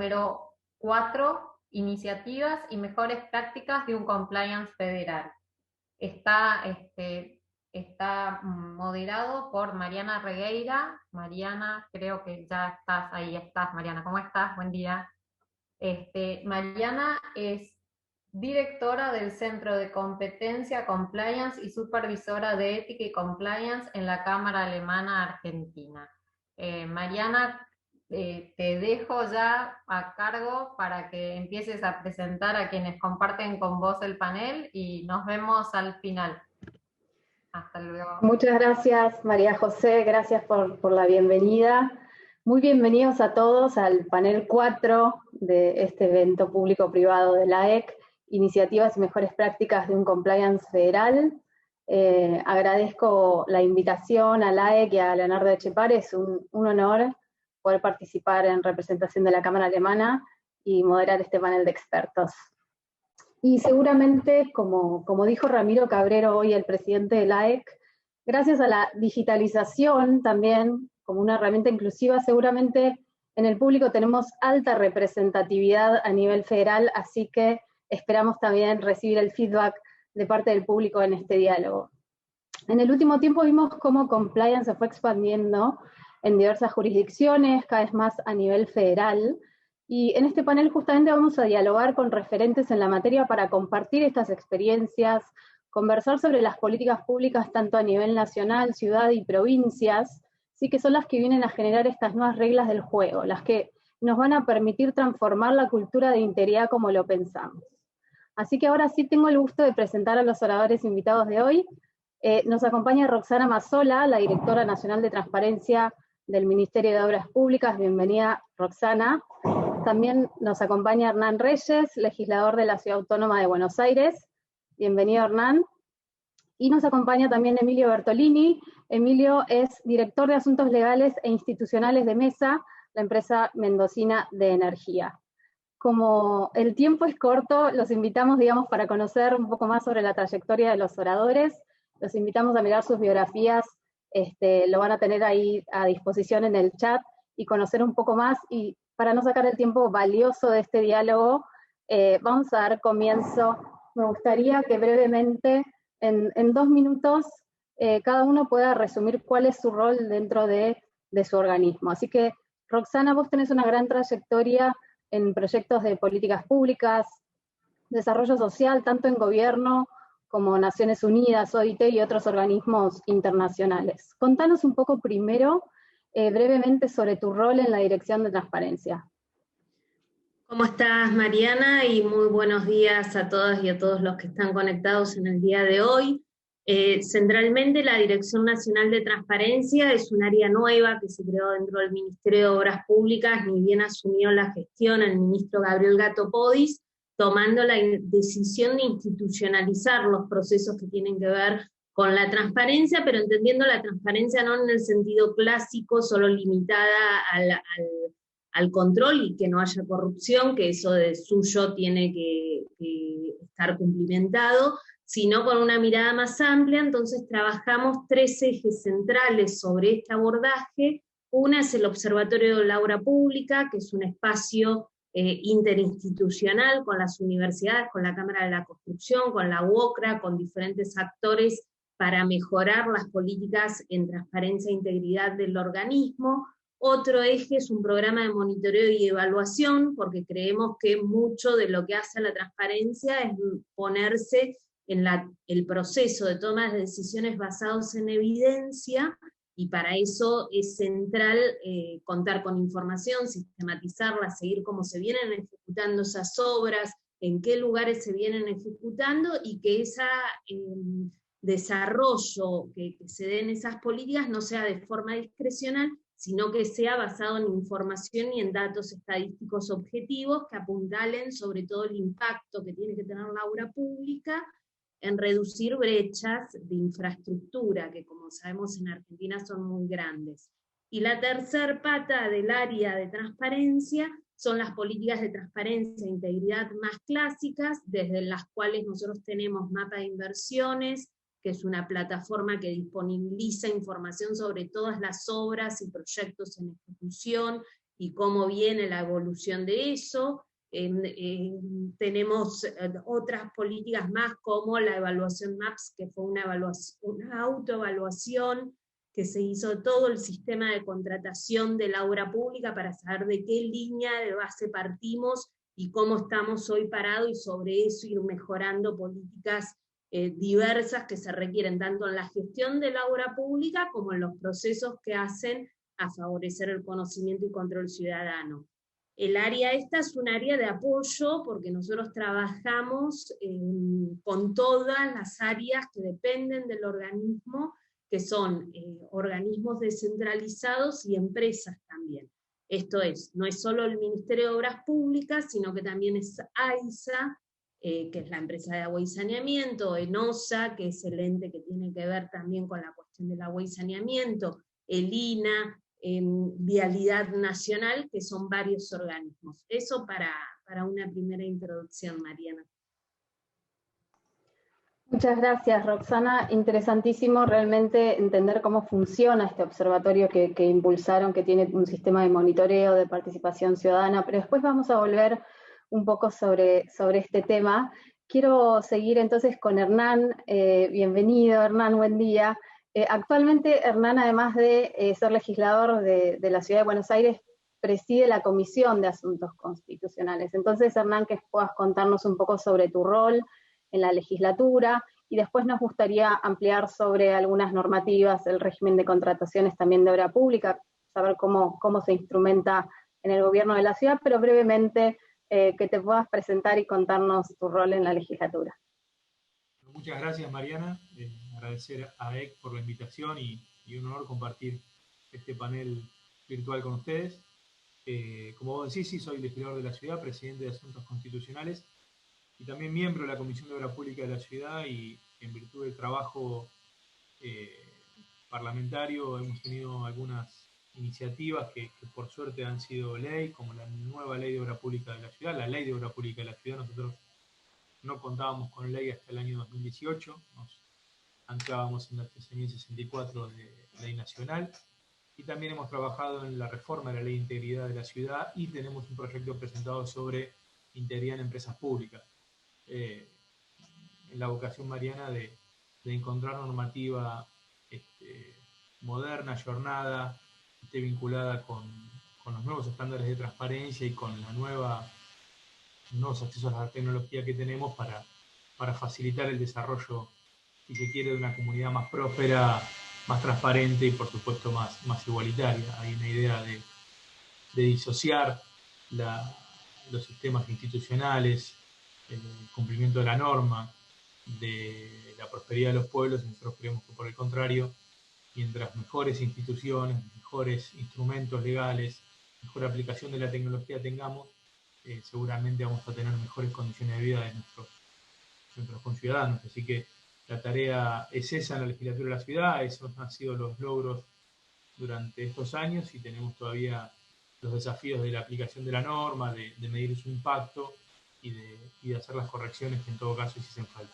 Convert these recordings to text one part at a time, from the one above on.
número 4, iniciativas y mejores prácticas de un compliance federal. Está moderado por Mariana Regueira. Mariana, creo que ya estás, ahí estás, Mariana, ¿cómo estás? Buen día. Mariana es directora del Centro de Competencia, Compliance y supervisora de Ética y Compliance en la Cámara Alemana Argentina. Mariana, te dejo ya a cargo para que empieces a presentar a quienes comparten con vos el panel y nos vemos al final. Hasta luego. Muchas gracias, María José, gracias por la bienvenida. Muy bienvenidos a todos al panel 4 de este evento público-privado de la AEC, Iniciativas y Mejores Prácticas de un Compliance Federal. Agradezco la invitación a la AEC y a Leonardo Etxepare, es un honor poder participar en representación de la Cámara Alemana y moderar este panel de expertos. Y seguramente, como dijo Ramiro Cabrero hoy, el presidente de la AEC, gracias a la digitalización también, como una herramienta inclusiva, seguramente en el público tenemos alta representatividad a nivel federal, así que esperamos también recibir el feedback de parte del público en este diálogo. En el último tiempo vimos cómo compliance se fue expandiendo en diversas jurisdicciones, cada vez más a nivel federal, y en este panel justamente vamos a dialogar con referentes en la materia para compartir estas experiencias, conversar sobre las políticas públicas tanto a nivel nacional, ciudad y provincias, sí que son las que vienen a generar estas nuevas reglas del juego, las que nos van a permitir transformar la cultura de integridad como lo pensamos. Así que ahora sí tengo el gusto de presentar a los oradores invitados de hoy. Nos acompaña Roxana Mazzola, la directora nacional de Transparencia del Ministerio de Obras Públicas. Bienvenida, Roxana. También nos acompaña Hernán Reyes, legislador de la Ciudad Autónoma de Buenos Aires. Bienvenido, Hernán. Y nos acompaña también Emilio Bertolini. Emilio es director de Asuntos Legales e Institucionales de MESA, la empresa mendocina de energía. Como el tiempo es corto, los invitamos, digamos, para conocer un poco más sobre la trayectoria de los oradores. Los invitamos a mirar sus biografías, lo van a tener ahí a disposición en el chat, y conocer un poco más. Y para no sacar el tiempo valioso de este diálogo, vamos a dar comienzo. Me gustaría que brevemente, en 2 minutos, cada uno pueda resumir cuál es su rol dentro de su organismo. Así que, Roxana, vos tenés una gran trayectoria en proyectos de políticas públicas, desarrollo social, tanto en gobierno como Naciones Unidas, OIT y otros organismos internacionales. Contanos un poco primero, brevemente, sobre tu rol en la Dirección de Transparencia. ¿Cómo estás, Mariana? Y muy buenos días a todas y a todos los que están conectados en el día de hoy. Centralmente, la Dirección Nacional de Transparencia es un área nueva que se creó dentro del Ministerio de Obras Públicas, ni bien asumió la gestión el ministro Gabriel Gato Podis, tomando la decisión de institucionalizar los procesos que tienen que ver con la transparencia, pero entendiendo la transparencia no en el sentido clásico, solo limitada al control y que no haya corrupción, que eso de suyo tiene que estar cumplimentado, sino con una mirada más amplia. Entonces trabajamos 3 ejes centrales sobre este abordaje. Una es el Observatorio de la Obra Pública, que es un espacio interinstitucional con las universidades, con la Cámara de la Construcción, con la UOCRA, con diferentes actores para mejorar las políticas en transparencia e integridad del organismo. Otro eje es un programa de monitoreo y evaluación, porque creemos que mucho de lo que hace la transparencia es ponerse en el proceso de toma de decisiones basados en evidencia, y para eso es central contar con información, sistematizarla, seguir cómo se vienen ejecutando esas obras, en qué lugares se vienen ejecutando, y que ese desarrollo que se dé en esas políticas no sea de forma discrecional, sino que sea basado en información y en datos estadísticos objetivos que apuntalen sobre todo el impacto que tiene que tener la obra pública en reducir brechas de infraestructura, que como sabemos en Argentina son muy grandes. Y la tercer pata del área de transparencia son las políticas de transparencia e integridad más clásicas, desde las cuales nosotros tenemos Mapa de Inversiones, que es una plataforma que disponibiliza información sobre todas las obras y proyectos en ejecución, y cómo viene la evolución de eso. Tenemos otras políticas más como la evaluación MAPS, que fue una autoevaluación que se hizo todo el sistema de contratación de la obra pública para saber de qué línea de base partimos y cómo estamos hoy parados, y sobre eso ir mejorando políticas diversas que se requieren tanto en la gestión de la obra pública como en los procesos que hacen a favorecer el conocimiento y control ciudadano. El área esta es un área de apoyo porque nosotros trabajamos con todas las áreas que dependen del organismo, que son organismos descentralizados y empresas también. Esto es, no es solo el Ministerio de Obras Públicas, sino que también es AISA, que es la empresa de agua y saneamiento, ENOSA, que es el ente que tiene que ver también con la cuestión del agua y saneamiento, el INA, Vialidad Nacional, que son varios organismos. Eso para una primera introducción, Mariana. Muchas gracias, Roxana. Interesantísimo realmente entender cómo funciona este observatorio que impulsaron, que tiene un sistema de monitoreo, de participación ciudadana, pero después vamos a volver un poco sobre este tema. Quiero seguir entonces con Hernán. Bienvenido, Hernán, buen día. Actualmente Hernán, además de ser legislador de la Ciudad de Buenos Aires, preside la Comisión de Asuntos Constitucionales. Entonces, Hernán, que puedas contarnos un poco sobre tu rol en la legislatura, y después nos gustaría ampliar sobre algunas normativas, el régimen de contrataciones también de obra pública, saber cómo se instrumenta en el gobierno de la ciudad, pero brevemente que te puedas presentar y contarnos tu rol en la legislatura. Muchas gracias, Mariana. Agradecer a EC por la invitación y un honor compartir este panel virtual con ustedes. Como vos decís, sí, soy legislador de la ciudad, presidente de Asuntos Constitucionales y también miembro de la Comisión de Obra Pública de la ciudad, y en virtud del trabajo parlamentario hemos tenido algunas iniciativas que por suerte han sido ley, como la nueva Ley de Obra Pública de la ciudad, la Ley de Obra Pública de la ciudad. Nosotros no contábamos con ley hasta el año 2018, nos anclábamos en la 13.064 de Ley Nacional, y también hemos trabajado en la reforma de la Ley de Integridad de la ciudad, y tenemos un proyecto presentado sobre integridad en empresas públicas, en la vocación, Mariana, de encontrar normativa moderna, jornada, vinculada con los nuevos estándares de transparencia y con la nuevos accesos a la tecnología que tenemos para facilitar el desarrollo, si se quiere, de una comunidad más próspera, más transparente y, por supuesto, más igualitaria. Hay una idea de disociar los sistemas institucionales, el cumplimiento de la norma, de la prosperidad de los pueblos, y nosotros creemos que, por el contrario, mientras mejores instituciones, mejores instrumentos legales, mejor aplicación de la tecnología tengamos, seguramente vamos a tener mejores condiciones de vida de nuestros conciudadanos. Así que la tarea es esa en la legislatura de la ciudad, esos han sido los logros durante estos años, y tenemos todavía los desafíos de la aplicación de la norma, de medir su impacto y de hacer las correcciones que en todo caso hiciesen falta.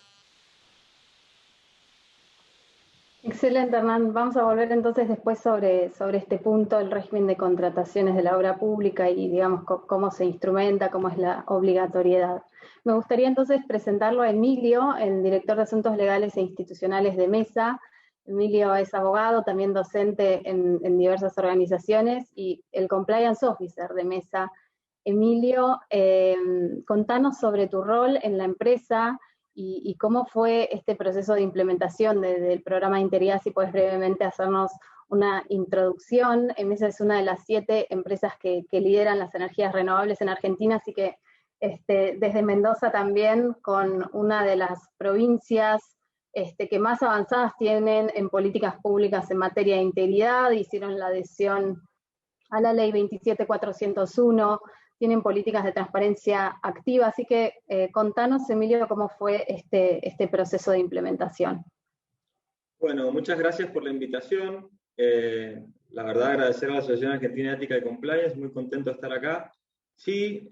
Excelente, Hernán. Vamos a volver entonces después sobre este punto, el régimen de contrataciones de la obra pública y, digamos, cómo se instrumenta, cómo es la obligatoriedad. Me gustaría entonces presentarlo a Emilio, el director de Asuntos Legales e Institucionales de MESA. Emilio es abogado, también docente en diversas organizaciones, y el Compliance Officer de MESA. Emilio, contanos sobre tu rol en la empresa y cómo fue este proceso de implementación del programa de integridad. Si puedes brevemente hacernos una introducción. MESA es una de las 7 empresas que lideran las energías renovables en Argentina, así que desde Mendoza también, con una de las provincias que más avanzadas tienen en políticas públicas en materia de integridad, hicieron la adhesión a la ley 27401, tienen políticas de transparencia activa, así que contanos, Emilio, cómo fue este proceso de implementación. Bueno, muchas gracias por la invitación. La verdad, agradecer a la Asociación Argentina de Ética y Compliance, muy contento de estar acá. Sí,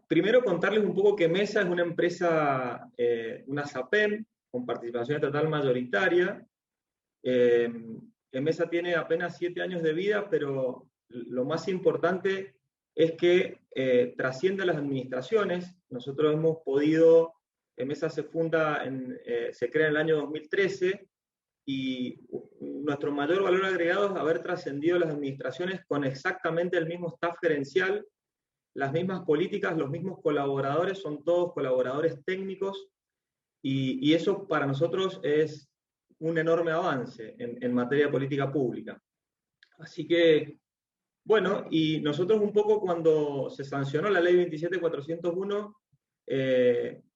primero contarles un poco que MESA es una empresa, una SAPEM, con participación estatal mayoritaria. MESA tiene apenas 7 años de vida, pero lo más importante es que trascienda las administraciones. Nosotros hemos podido, MESA se se crea en el año 2013, y nuestro mayor valor agregado es haber trascendido las administraciones con exactamente el mismo staff gerencial, las mismas políticas, los mismos colaboradores, son todos colaboradores técnicos, y eso para nosotros es un enorme avance en materia de política pública. Así que, bueno, y nosotros un poco cuando se sancionó la ley 27401,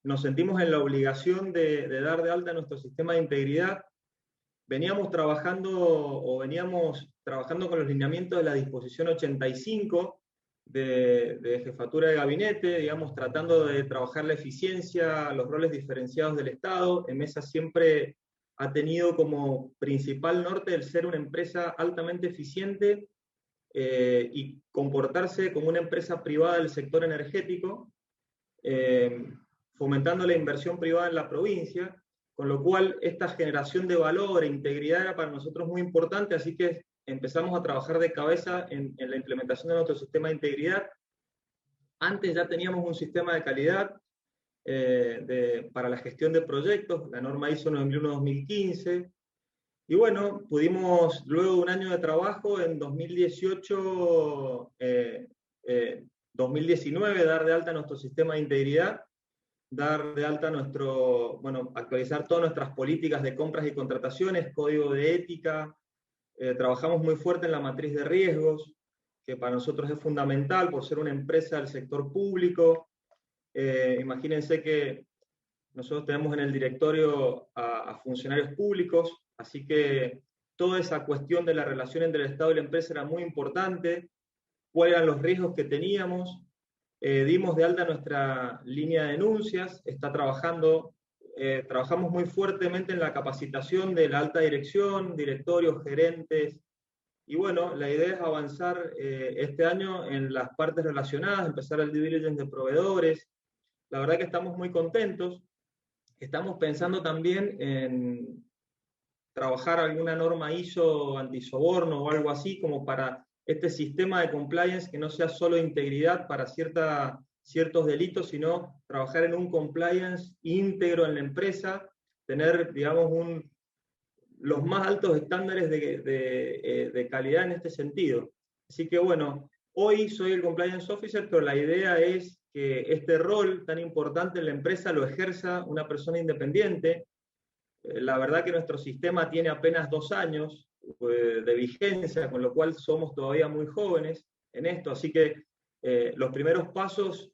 nos sentimos en la obligación de dar de alta nuestro sistema de integridad. Veníamos trabajando con los lineamientos de la disposición 85 de jefatura de gabinete, digamos, tratando de trabajar la eficiencia, los roles diferenciados del Estado. MESA siempre ha tenido como principal norte el ser una empresa altamente eficiente y comportarse como una empresa privada del sector energético, fomentando la inversión privada en la provincia, con lo cual esta generación de valor e integridad era para nosotros muy importante, así que empezamos a trabajar de cabeza en la implementación de nuestro sistema de integridad. Antes ya teníamos un sistema de calidad para la gestión de proyectos, la norma ISO 9001-2015, y bueno, pudimos luego de un año de trabajo en 2019 dar de alta nuestro sistema de integridad, dar de alta actualizar todas nuestras políticas de compras y contrataciones, código de ética. Trabajamos muy fuerte en la matriz de riesgos, que para nosotros es fundamental por ser una empresa del sector público. Imagínense que nosotros tenemos en el directorio a funcionarios públicos, así que toda esa cuestión de la relación entre el Estado y la empresa era muy importante, cuáles eran los riesgos que teníamos. Dimos de alta nuestra línea de denuncias, trabajamos muy fuertemente en la capacitación de la alta dirección, directorios, gerentes, y bueno, la idea es avanzar este año en las partes relacionadas, empezar el due diligence de proveedores. La verdad que estamos muy contentos. Estamos pensando también en trabajar alguna norma ISO antisoborno o algo así, como para este sistema de compliance que no sea solo integridad para ciertos delitos, sino trabajar en un compliance íntegro en la empresa, tener, digamos, los más altos estándares de calidad en este sentido. Así que bueno, hoy soy el Compliance Officer, pero la idea es que este rol tan importante en la empresa lo ejerza una persona independiente. La verdad que nuestro sistema tiene apenas 2 años de vigencia, con lo cual somos todavía muy jóvenes en esto, así que los primeros pasos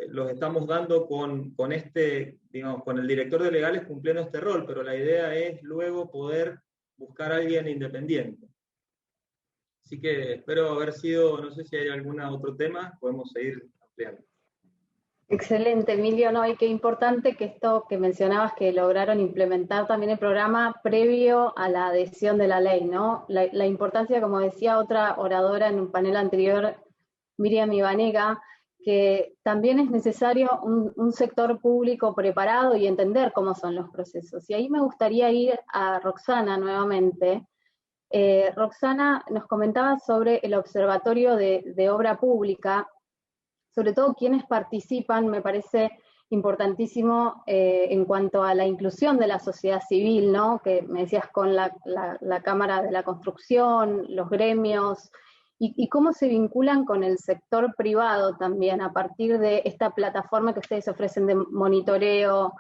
los estamos dando con el director de legales cumpliendo este rol, pero la idea es luego poder buscar a alguien independiente. Así que espero haber sido, no sé si hay algún otro tema, podemos seguir ampliando. Excelente, Emilio, ¿no? Y qué importante que esto que mencionabas, que lograron implementar también el programa previo a la adhesión de la ley, ¿no? La importancia, como decía otra oradora en un panel anterior, Miriam Ibanega, que también es necesario un sector público preparado y entender cómo son los procesos. Y ahí me gustaría ir a Roxana nuevamente. Roxana nos comentaba sobre el Observatorio de Obra Pública, sobre todo quienes participan. Me parece importantísimo en cuanto a la inclusión de la sociedad civil, ¿no? Que me decías con la Cámara de la Construcción, los gremios, y cómo se vinculan con el sector privado también a partir de esta plataforma que ustedes ofrecen de monitoreo,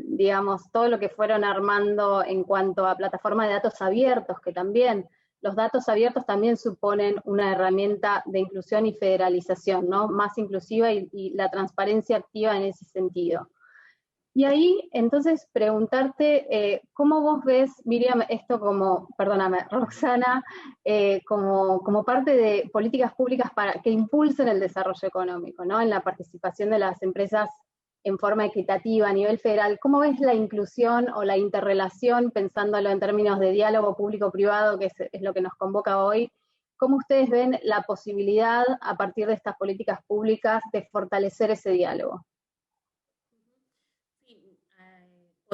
digamos, todo lo que fueron armando en cuanto a plataforma de datos abiertos, que también los datos abiertos también suponen una herramienta de inclusión y federalización, ¿no? Más inclusiva y la transparencia activa en ese sentido. Y ahí, entonces, preguntarte, ¿cómo vos ves, Miriam, esto Roxana, como parte de políticas públicas que impulsen el desarrollo económico, ¿no? En la participación de las empresas en forma equitativa a nivel federal? ¿Cómo ves la inclusión o la interrelación, pensándolo en términos de diálogo público-privado, que es lo que nos convoca hoy? ¿Cómo ustedes ven la posibilidad, a partir de estas políticas públicas, de fortalecer ese diálogo?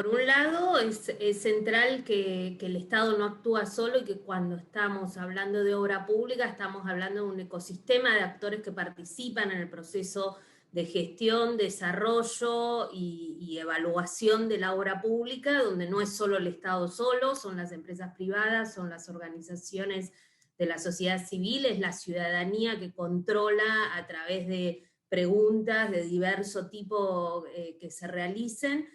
Por un lado, es central que el Estado no actúa solo y que cuando estamos hablando de obra pública estamos hablando de un ecosistema de actores que participan en el proceso de gestión, desarrollo y evaluación de la obra pública, donde no es solo el Estado solo, son las empresas privadas, son las organizaciones de la sociedad civil, es la ciudadanía que controla a través de preguntas de diverso tipo que se realicen.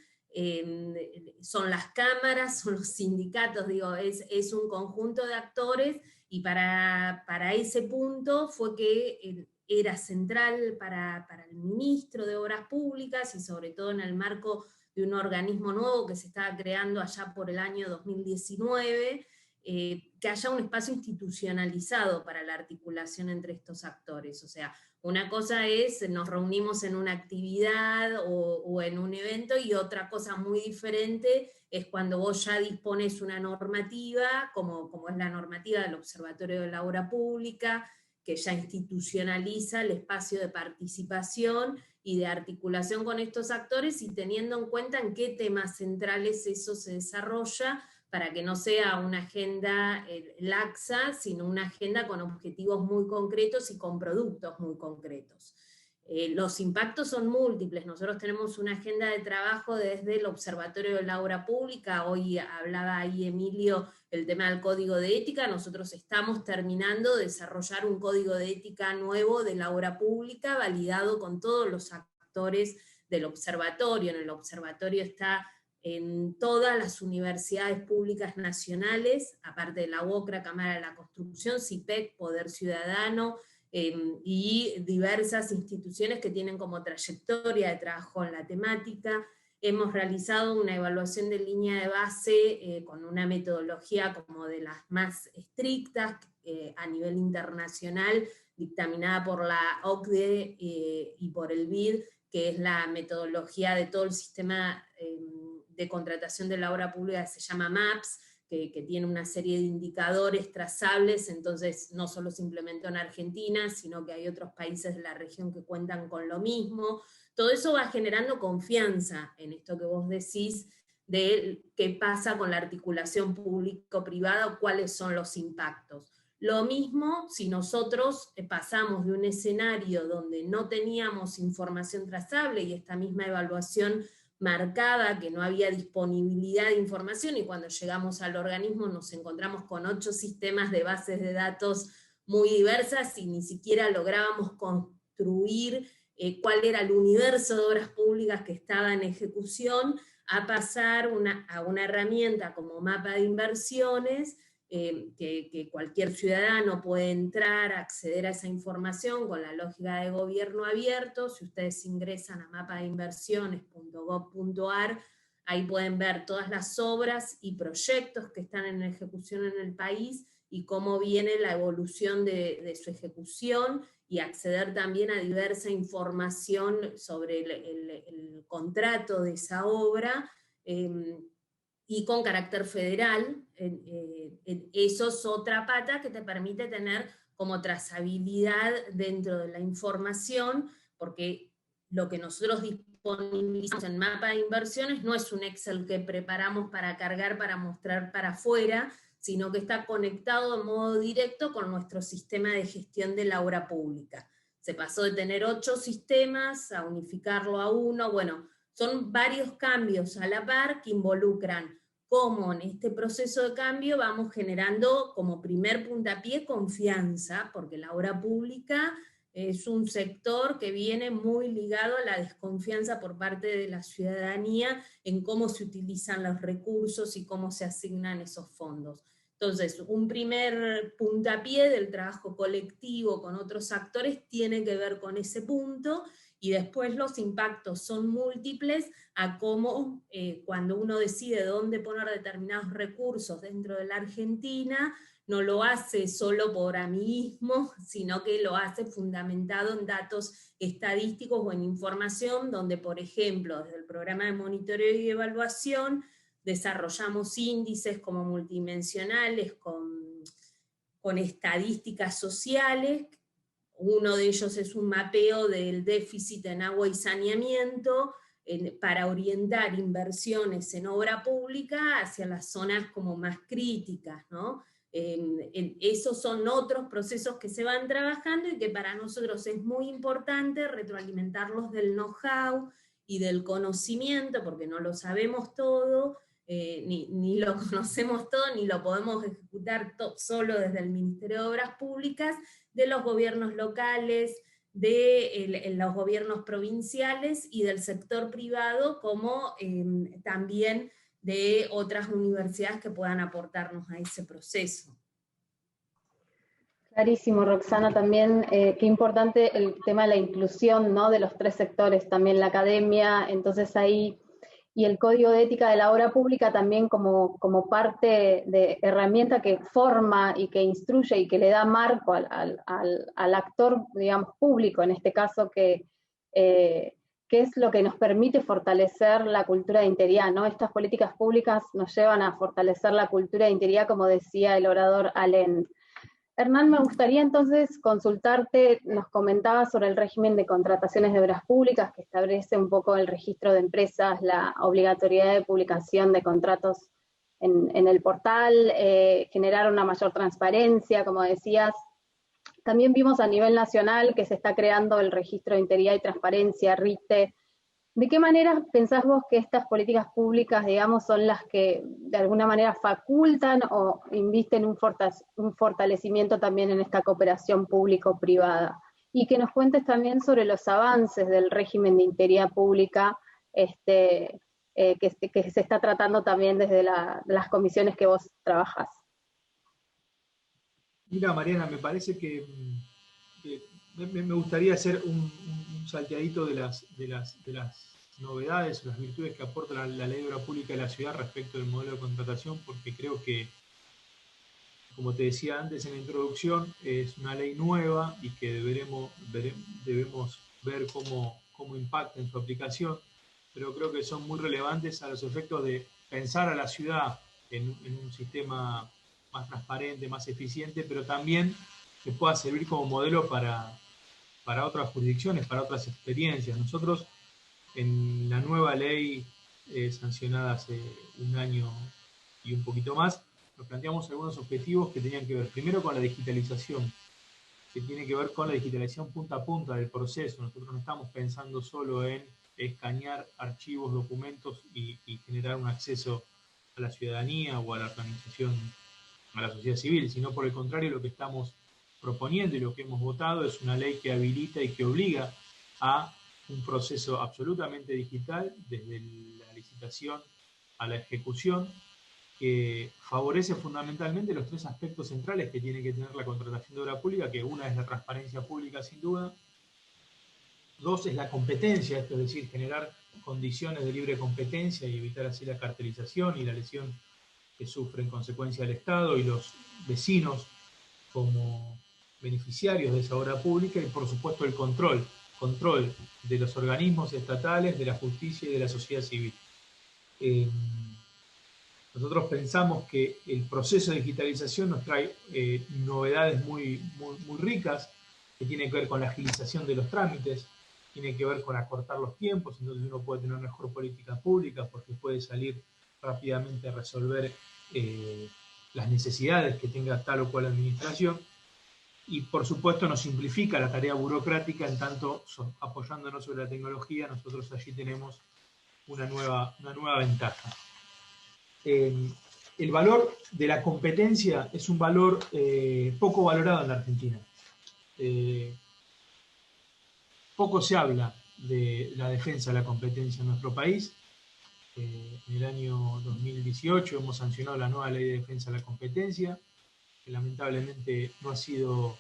Son las cámaras, son los sindicatos, digo, es un conjunto de actores, y para ese punto fue que era central para el ministro de Obras Públicas, y sobre todo en el marco de un organismo nuevo que se estaba creando allá por el año 2019, que haya un espacio institucionalizado para la articulación entre estos actores. O sea, una cosa es, nos reunimos en una actividad o en un evento, y otra cosa muy diferente es cuando vos ya dispones una normativa, como es la normativa del Observatorio de la Obra Pública, que ya institucionaliza el espacio de participación y de articulación con estos actores, y teniendo en cuenta en qué temas centrales eso se desarrolla, para que no sea una agenda laxa, sino una agenda con objetivos muy concretos y con productos muy concretos. Los impactos son múltiples. Nosotros tenemos una agenda de trabajo desde el Observatorio de la Obra Pública. Hoy hablaba ahí Emilio el tema del código de ética. Nosotros estamos terminando de desarrollar un código de ética nuevo de la obra pública, validado con todos los actores del observatorio. En el observatorio está en todas las universidades públicas nacionales, aparte de la UOCRA, Cámara de la Construcción, CIPEC, Poder Ciudadano, y diversas instituciones que tienen como trayectoria de trabajo en la temática. Hemos realizado una evaluación de línea de base con una metodología como de las más estrictas a nivel internacional, dictaminada por la OCDE y por el BID, que es la metodología de todo el sistema de contratación de la obra pública, que se llama MAPS, que tiene una serie de indicadores trazables. Entonces no solo se implementó en Argentina, sino que hay otros países de la región que cuentan con lo mismo. Todo eso va generando confianza en esto que vos decís, de qué pasa con la articulación público-privada o cuáles son los impactos. Lo mismo si nosotros pasamos de un escenario donde no teníamos información trazable, y esta misma evaluación marcaba que no había disponibilidad de información, y cuando llegamos al organismo nos encontramos con 8 sistemas de bases de datos muy diversas, y ni siquiera lográbamos construir cuál era el universo de obras públicas que estaba en ejecución, a pasar a una herramienta como mapa de inversiones, que cualquier ciudadano puede entrar, acceder a esa información con la lógica de gobierno abierto. Si ustedes ingresan a mapainversiones.gov.ar, ahí pueden ver todas las obras y proyectos que están en ejecución en el país, y cómo viene la evolución de su ejecución, y acceder también a diversa información sobre el contrato de esa obra, y con carácter federal. Eso es otra pata que te permite tener como trazabilidad dentro de la información, porque lo que nosotros disponibilizamos en mapa de inversiones no es un Excel que preparamos para cargar, para mostrar para afuera, sino que está conectado de modo directo con nuestro sistema de gestión de la obra pública. Se pasó de tener 8 sistemas a unificarlo a uno. Bueno, son varios cambios a la par que involucran cómo en este proceso de cambio vamos generando como primer puntapié confianza, porque la obra pública es un sector que viene muy ligado a la desconfianza por parte de la ciudadanía en cómo se utilizan los recursos y cómo se asignan esos fondos. Entonces, un primer puntapié del trabajo colectivo con otros actores tiene que ver con ese punto, y después los impactos son múltiples a cómo cuando uno decide dónde poner determinados recursos dentro de la Argentina, no lo hace solo por amiguismo, sino que lo hace fundamentado en datos estadísticos o en información, donde, por ejemplo, desde el programa de monitoreo y evaluación, desarrollamos índices como multidimensionales con estadísticas sociales. Uno de ellos es un mapeo del déficit en agua y saneamiento, para orientar inversiones en obra pública hacia las zonas como más críticas, ¿no? Esos son otros procesos que se van trabajando y que para nosotros es muy importante retroalimentarlos del know-how y del conocimiento, porque no lo sabemos todo, ni lo conocemos todo, ni lo podemos ejecutar solo desde el Ministerio de Obras Públicas, de los gobiernos locales, de los gobiernos provinciales y del sector privado, como también de otras universidades que puedan aportarnos a ese proceso. Clarísimo, Roxana, también qué importante el tema de la inclusión, ¿no?, de los tres sectores, también la academia, entonces ahí, y el código de ética de la obra pública también como parte de herramienta que forma y que instruye y que le da marco al actor, digamos, público, en este caso, que es lo que nos permite fortalecer la cultura de integridad, ¿no? Estas políticas públicas nos llevan a fortalecer la cultura de integridad, como decía el orador Alén. Hernán, me gustaría entonces consultarte, nos comentabas sobre el régimen de contrataciones de obras públicas, que establece un poco el registro de empresas, la obligatoriedad de publicación de contratos en el portal, generar una mayor transparencia, como decías. También vimos a nivel nacional que se está creando el registro de integridad y transparencia, RITE. ¿De qué manera pensás vos que estas políticas públicas, digamos, son las que de alguna manera facultan o invisten un fortalecimiento también en esta cooperación público-privada? Y que nos cuentes también sobre los avances del régimen de integridad pública que se está tratando también desde las comisiones que vos trabajás. Mira, Mariana, me parece que me gustaría hacer un salteadito de las novedades o las virtudes que aporta la ley de obra pública de la ciudad respecto del modelo de contratación, porque creo que, como te decía antes en la introducción, es una ley nueva y que debemos ver cómo impacta en su aplicación, pero creo que son muy relevantes a los efectos de pensar a la ciudad en un sistema más transparente, más eficiente, pero también que pueda servir como modelo para otras jurisdicciones, para otras experiencias. Nosotros, en la nueva ley sancionada hace un año y un poquito más, nos planteamos algunos objetivos que tenían que ver primero con la digitalización, que tiene que ver con la digitalización punta a punta del proceso. Nosotros no estamos pensando solo en escanear archivos, documentos y generar un acceso a la ciudadanía o a la organización, a la sociedad civil, sino por el contrario, lo que estamos proponiendo y lo que hemos votado es una ley que habilita y que obliga a un proceso absolutamente digital, desde la licitación a la ejecución, que favorece fundamentalmente los tres aspectos centrales que tiene que tener la contratación de obra pública, que una es la transparencia pública sin duda, dos es la competencia, esto es decir, generar condiciones de libre competencia y evitar así la cartelización y la lesión que sufre en consecuencia el Estado y los vecinos como beneficiarios de esa obra pública, y por supuesto el control de los organismos estatales, de la justicia y de la sociedad civil. Nosotros pensamos que el proceso de digitalización nos trae novedades muy ricas, que tienen que ver con la agilización de los trámites, tiene que ver con acortar los tiempos, entonces uno puede tener mejor política pública porque puede salir rápidamente a resolver las necesidades que tenga tal o cual administración, y por supuesto nos simplifica la tarea burocrática, en tanto apoyándonos sobre la tecnología, nosotros allí tenemos una nueva ventaja. El valor de la competencia es un valor poco valorado en la Argentina. Poco se habla de la defensa de la competencia en nuestro país. En el año 2018 hemos sancionado la nueva ley de defensa de la competencia, que lamentablemente no ha sido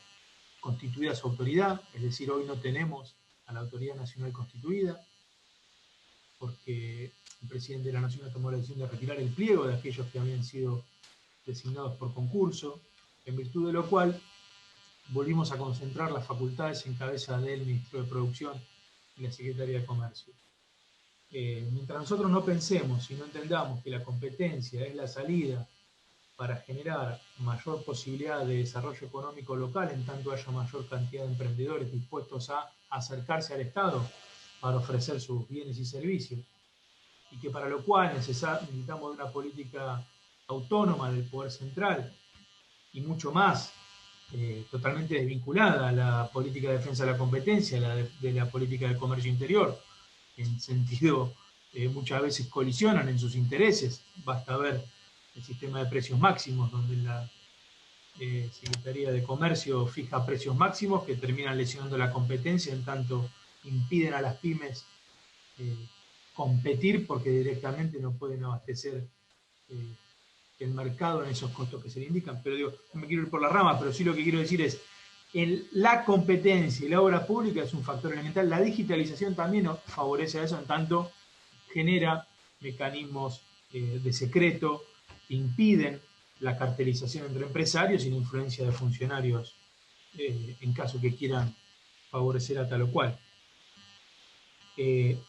constituida su autoridad, es decir, hoy no tenemos a la Autoridad Nacional constituida, porque el presidente de la Nación tomó la decisión de retirar el pliego de aquellos que habían sido designados por concurso, en virtud de lo cual volvimos a concentrar las facultades en cabeza del Ministro de Producción y la Secretaría de Comercio. Mientras nosotros no pensemos y no entendamos que la competencia es la salida para generar mayor posibilidad de desarrollo económico local, en tanto haya mayor cantidad de emprendedores dispuestos a acercarse al Estado para ofrecer sus bienes y servicios, y que para lo cual necesitamos una política autónoma del poder central, y mucho más, totalmente desvinculada a la política de defensa de la competencia, de la política de comercio interior, en sentido, muchas veces colisionan en sus intereses. Basta ver el sistema de precios máximos, donde la Secretaría de Comercio fija precios máximos que terminan lesionando la competencia, en tanto impiden a las pymes competir porque directamente no pueden abastecer el mercado en esos costos que se le indican. Pero digo, no me quiero ir por la rama, pero sí lo que quiero decir es, la competencia y la obra pública es un factor elemental. La digitalización también favorece a eso, en tanto genera mecanismos de secreto que impiden la cartelización entre empresarios y la influencia de funcionarios en caso que quieran favorecer a tal o cual.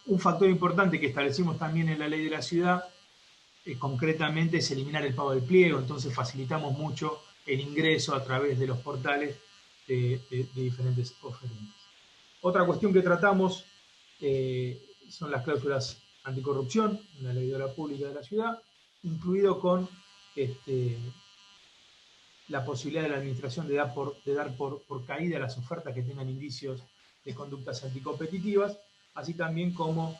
Un factor importante que establecimos también en la ley de la ciudad, concretamente, es eliminar el pago del pliego. Entonces facilitamos mucho el ingreso a través de los portales de diferentes oferentes. Otra cuestión que tratamos son las cláusulas anticorrupción en la ley de obra pública de la ciudad, incluido con la posibilidad de la administración de dar por caída las ofertas que tengan indicios de conductas anticompetitivas, así también como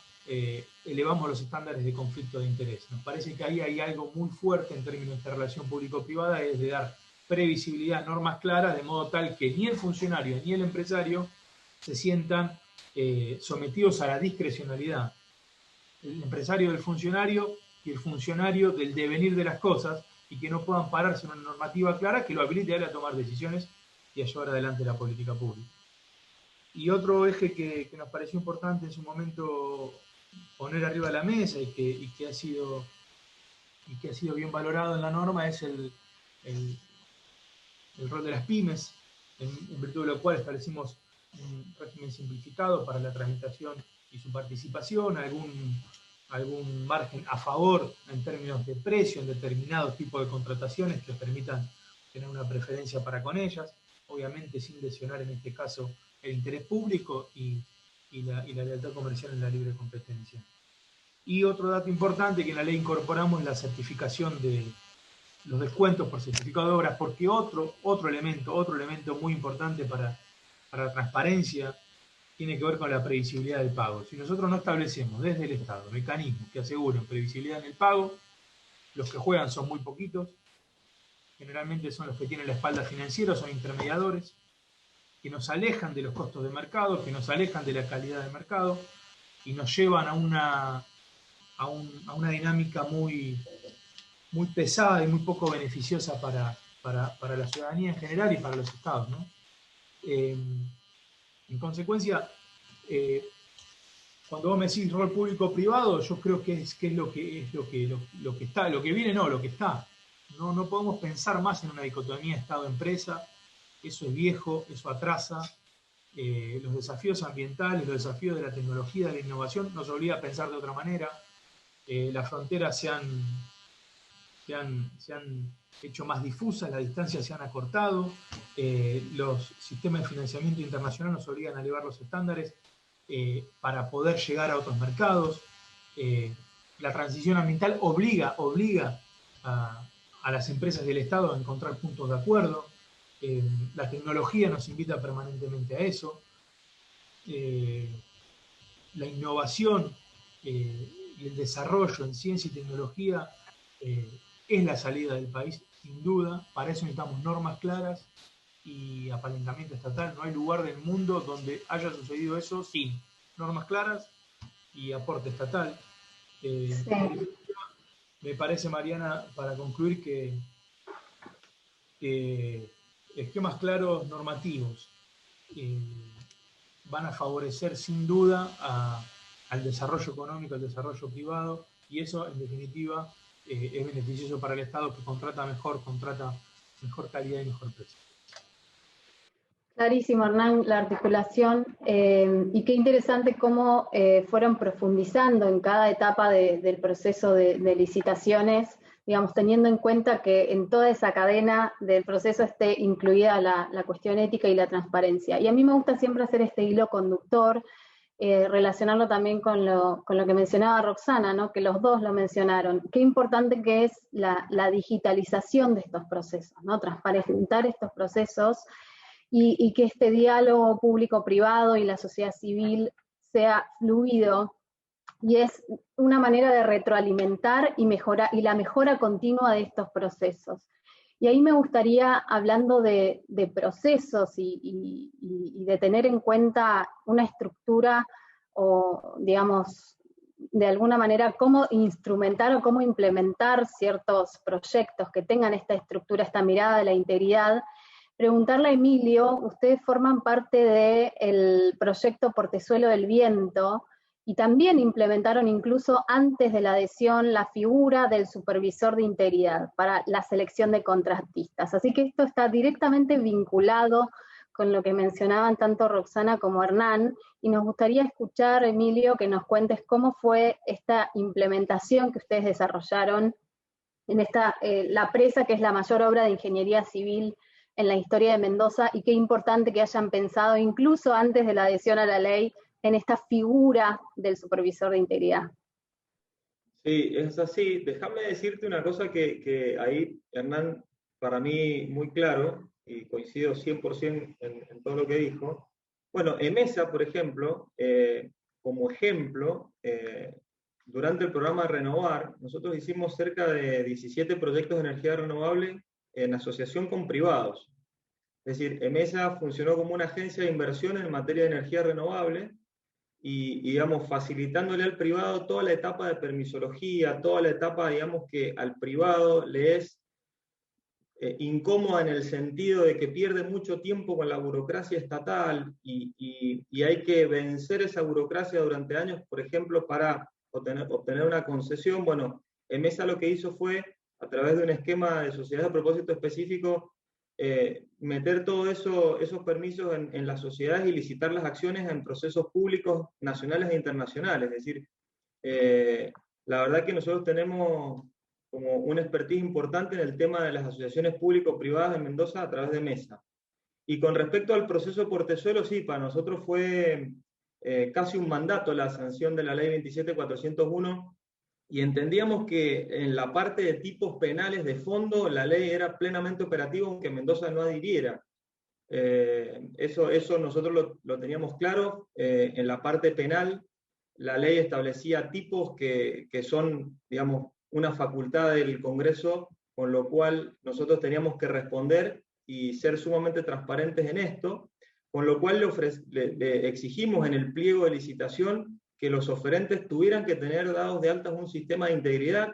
elevamos los estándares de conflicto de interés. Nos parece que ahí hay algo muy fuerte en términos de relación público-privada, es de dar previsibilidad, normas claras, de modo tal que ni el funcionario ni el empresario se sientan sometidos a la discrecionalidad. El empresario del funcionario y el funcionario del devenir de las cosas, y que no puedan pararse en una normativa clara que lo habilite a él a tomar decisiones y a llevar adelante la política pública. Y otro eje que nos pareció importante en su momento poner arriba de la mesa y que ha sido bien valorado en la norma es el rol de las pymes, en virtud de lo cual establecimos un régimen simplificado para la tramitación y su participación, algún margen a favor en términos de precio en determinados tipos de contrataciones que permitan tener una preferencia para con ellas, obviamente sin lesionar en este caso el interés público y la lealtad comercial en la libre competencia. Y otro dato importante que en la ley incorporamos es la certificación de los descuentos por certificado de obras, porque otro elemento muy importante para la transparencia tiene que ver con la previsibilidad del pago. Si nosotros no establecemos desde el Estado mecanismos que aseguren previsibilidad en el pago, los que juegan son muy poquitos, generalmente son los que tienen la espalda financiera, son intermediadores, que nos alejan de los costos de mercado, que nos alejan de la calidad del mercado, y nos llevan a una dinámica muy pesada y muy poco beneficiosa para la ciudadanía en general y para los estados, ¿no? En consecuencia, cuando vos me decís rol público-privado, yo creo que es lo que está, lo que viene no, lo que está. No podemos pensar más en una dicotomía Estado-empresa, eso es viejo, eso atrasa. Los desafíos ambientales, los desafíos de la tecnología, de la innovación, nos obliga a pensar de otra manera. Las fronteras se han hecho más difusas, las distancias se han acortado, los sistemas de financiamiento internacional nos obligan a elevar los estándares para poder llegar a otros mercados. La transición ambiental obliga a las empresas del Estado a encontrar puntos de acuerdo. La tecnología nos invita permanentemente a eso. La innovación y el desarrollo en ciencia y tecnología es la salida del país, sin duda. Para eso necesitamos normas claras y apalancamiento estatal. No hay lugar del mundo donde haya sucedido eso sin normas claras y aporte estatal. Sí. Me parece, Mariana, para concluir, que esquemas claros normativos van a favorecer sin duda al desarrollo económico, al desarrollo privado, y eso en definitiva es beneficioso para el Estado, que contrata mejor calidad y mejor precio. Clarísimo, Hernán, la articulación, y qué interesante cómo fueron profundizando en cada etapa del proceso de licitaciones, digamos, teniendo en cuenta que en toda esa cadena del proceso esté incluida la cuestión ética y la transparencia. Y a mí me gusta siempre hacer este hilo conductor relacionarlo también con lo que mencionaba Roxana, ¿no? Que los dos lo mencionaron. Qué importante que es la digitalización de estos procesos, ¿no? Transparentar estos procesos y que este diálogo público-privado y la sociedad civil sea fluido, y es una manera de retroalimentar y la mejora continua de estos procesos. Y ahí me gustaría, hablando de procesos y de tener en cuenta una estructura, o digamos, de alguna manera, cómo instrumentar o cómo implementar ciertos proyectos que tengan esta estructura, esta mirada de la integridad, preguntarle a Emilio, ustedes forman parte del proyecto Portezuelo del Viento, y también implementaron incluso antes de la adhesión la figura del supervisor de integridad para la selección de contratistas. Así que esto está directamente vinculado con lo que mencionaban tanto Roxana como Hernán, y nos gustaría escuchar, Emilio, que nos cuentes cómo fue esta implementación que ustedes desarrollaron en la presa, que es la mayor obra de ingeniería civil en la historia de Mendoza, y qué importante que hayan pensado, incluso antes de la adhesión a la ley, en esta figura del supervisor de integridad. Sí, es así. Déjame decirte una cosa que ahí, Hernán, para mí muy claro, y coincido 100% en todo lo que dijo. Bueno, EMESA, por ejemplo, como ejemplo, durante el programa Renovar, nosotros hicimos cerca de 17 proyectos de energía renovable en asociación con privados. Es decir, EMESA funcionó como una agencia de inversión en materia de energía renovable, y digamos, facilitándole al privado toda la etapa de permisología, toda la etapa, digamos, que al privado le es incómoda en el sentido de que pierde mucho tiempo con la burocracia estatal, y hay que vencer esa burocracia durante años, por ejemplo, para obtener una concesión. Bueno, EMESA lo que hizo fue, a través de un esquema de sociedades a propósito específico, meter todos esos permisos en las sociedades y licitar las acciones en procesos públicos nacionales e internacionales. Es decir, la verdad que nosotros tenemos como una expertise importante en el tema de las asociaciones público-privadas en Mendoza a través de MESA. Y con respecto al proceso Portezuelo, sí, para nosotros fue casi un mandato la sanción de la ley 27401, y entendíamos que en la parte de tipos penales de fondo la ley era plenamente operativa aunque Mendoza no adhiriera. Eso nosotros lo teníamos claro. En la parte penal la ley establecía tipos que son, digamos, una facultad del Congreso, con lo cual nosotros teníamos que responder y ser sumamente transparentes en esto, con lo cual le exigimos en el pliego de licitación que los oferentes tuvieran que tener dados de alta un sistema de integridad,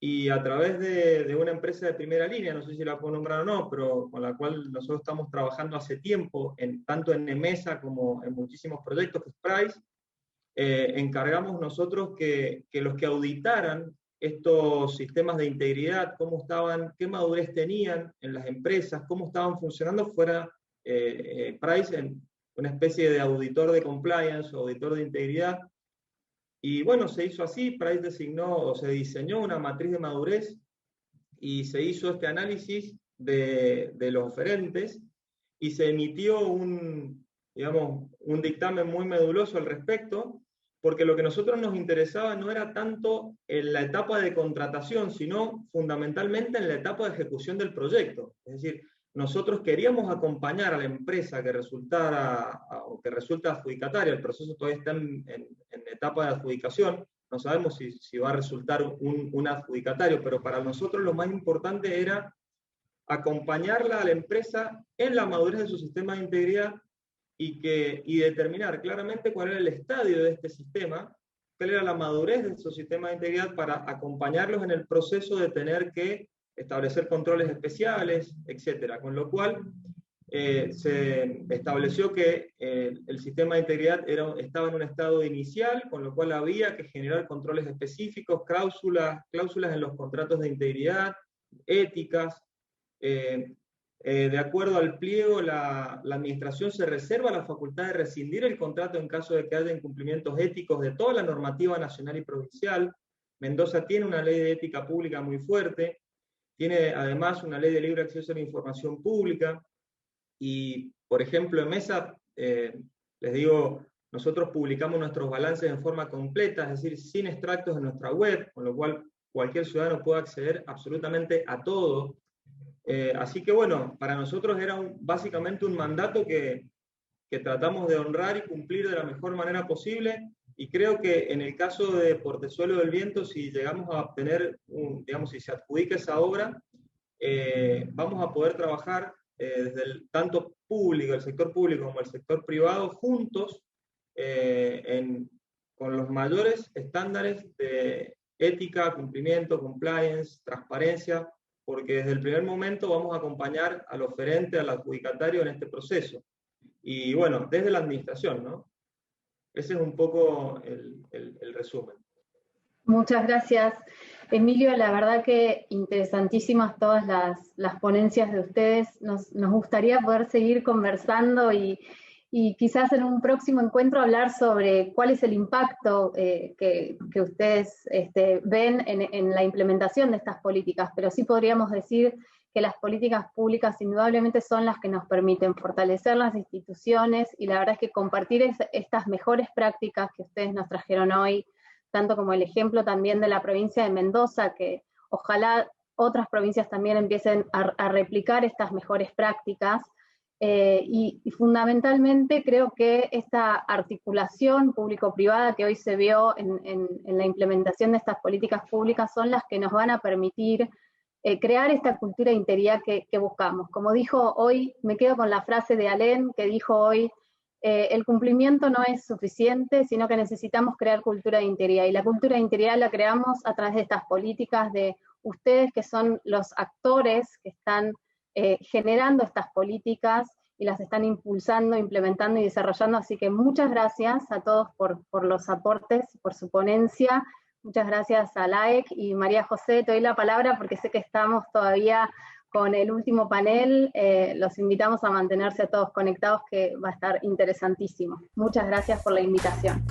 y a través de una empresa de primera línea, no sé si la puedo nombrar o no, pero con la cual nosotros estamos trabajando hace tiempo, tanto en EMESA como en muchísimos proyectos, que es Price, encargamos nosotros que los que auditaran estos sistemas de integridad, cómo estaban, qué madurez tenían en las empresas, cómo estaban funcionando, fuera Price en una especie de auditor de compliance o auditor de integridad. Y bueno, se hizo así. Price se diseñó una matriz de madurez y se hizo este análisis de los oferentes, y se emitió un dictamen muy meduloso al respecto, porque lo que a nosotros nos interesaba no era tanto en la etapa de contratación, sino fundamentalmente en la etapa de ejecución del proyecto. Es decir, nosotros queríamos acompañar a la empresa que resulta adjudicataria. El proceso todavía está en etapa de adjudicación, no sabemos si va a resultar un adjudicatario, pero para nosotros lo más importante era acompañarla a la empresa en la madurez de su sistema de integridad, y determinar claramente cuál era el estadio de este sistema, cuál era la madurez de su sistema de integridad, para acompañarlos en el proceso de tener que establecer controles especiales, etc. Con lo cual se estableció que el sistema de integridad estaba en un estado inicial, con lo cual había que generar controles específicos, cláusulas en los contratos de integridad, éticas. De acuerdo al pliego, la administración se reserva la facultad de rescindir el contrato en caso de que haya incumplimientos éticos de toda la normativa nacional y provincial. Mendoza tiene una ley de ética pública muy fuerte, tiene además una ley de libre acceso a la información pública, y por ejemplo en MESA, les digo, Nosotros publicamos nuestros balances en forma completa, es decir, sin extractos en nuestra web, con lo cual cualquier ciudadano puede acceder absolutamente a todo. Así que bueno, para nosotros era básicamente un mandato que tratamos de honrar y cumplir de la mejor manera posible, y creo que en el caso de Portezuelo del Viento, si llegamos a obtener, digamos, si se adjudica esa obra, vamos a poder trabajar desde el tanto público, el sector público como el sector privado, juntos, con los mayores estándares de ética, cumplimiento, compliance, transparencia, porque desde el primer momento vamos a acompañar al oferente, al adjudicatario en este proceso. Y bueno, desde la administración, ¿no? Ese es un poco el resumen. Muchas gracias, Emilio. La verdad que interesantísimas todas las ponencias de ustedes. Nos gustaría poder seguir conversando y quizás en un próximo encuentro hablar sobre cuál es el impacto que ustedes ven en la implementación de estas políticas, pero sí podríamos decir que las políticas públicas indudablemente son las que nos permiten fortalecer las instituciones, y la verdad es que compartir estas mejores prácticas que ustedes nos trajeron hoy, tanto como el ejemplo también de la provincia de Mendoza, que ojalá otras provincias también empiecen a replicar estas mejores prácticas. Y fundamentalmente creo que esta articulación público-privada que hoy se vio en la implementación de estas políticas públicas son las que nos van a permitir crear esta cultura de integridad que buscamos. Como dijo hoy, me quedo con la frase de Alén, que dijo hoy, el cumplimiento no es suficiente, sino que necesitamos crear cultura de integridad, y la cultura de integridad la creamos a través de estas políticas, de ustedes que son los actores que están generando estas políticas y las están impulsando, implementando y desarrollando. Así que muchas gracias a todos por los aportes, por su ponencia. Muchas gracias a LAEC, y María José, te doy la palabra porque sé que estamos todavía con el último panel. Los invitamos a mantenerse a todos conectados, que va a estar interesantísimo. Muchas gracias por la invitación.